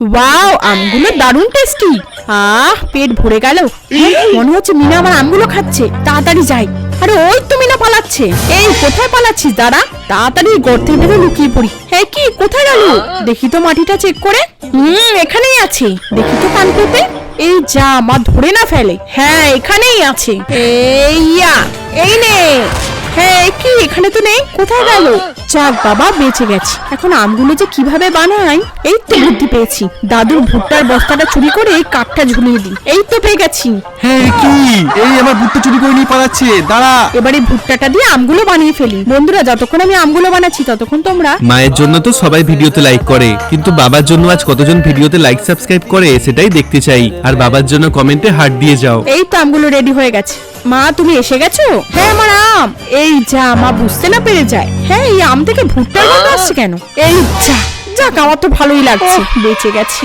Wow, আমগুলো দারুণ tasty. পেট ভরে গেল। মনে হচ্ছে মিনা আমার আমগুলো খাচ্ছে। তাড়াতাড়ি যাই। আরে ওই তো মিনা পালাচ্ছে। এই কোথায় পালাচ্ছিস? দাঁড়া, তাড়াতাড়ি গর্তের ভেতরে লুকিয়ে পড়ি। হ্যাঁ, কি কোথায় গেল? দেখি তো মাটিটা চেক করে। এখানেই আছে। দেখি তো কান পেতে। এই যা, মা ধরে না ফেলে। হ্যাঁ, এখানেই আছে। এই নে। হ্যাঁ, কি এখানে তো নেই, কোথায় গেল? যাক বাবা, বেঁচে গেছি। এখন আমগুলো যে কিভাবে বানাই, এই তো বুদ্ধি পেয়েছি। দাদুর ভুট্টার বস্তাটা চুরি করে এই কাঠটা ঝুলিয়ে দিই। এই তো পেয়ে গেছি। হ্যাঁ কি, এই আমার ভুট্টা চুরি করে নিয়ে পালাচ্ছে, দাঁড়া। এবারে ভুট্টাটা দিয়ে আমগুলো বানিয়ে ফেলি। বন্ধুরা, যতক্ষণ আমি আমগুলো বানাচ্ছি ততক্ষণ তোমরা। মায়ের জন্য তো সবাই ভিডিওতে লাইক করে, কিন্তু বাবার জন্য আজ কতজন ভিডিওতে লাইক সাবস্ক্রাইব করে সেটাই দেখতে চাই। আর বাবার জন্য কমেন্টে হার্ট দিয়ে যাও। এই তো আমগুলো রেডি হয়ে গেছে। মা, তুমি এসে গেছো? হ্যাঁ, আমার আম। এই যা, মা বুঝতে না পেরে যায়। হ্যাঁ, এই আম থেকে ভুট্টার গন্ধ আসছে কেন? এই যা, যাক আমার তো ভালোই লাগছে, বেঁচে গেছি।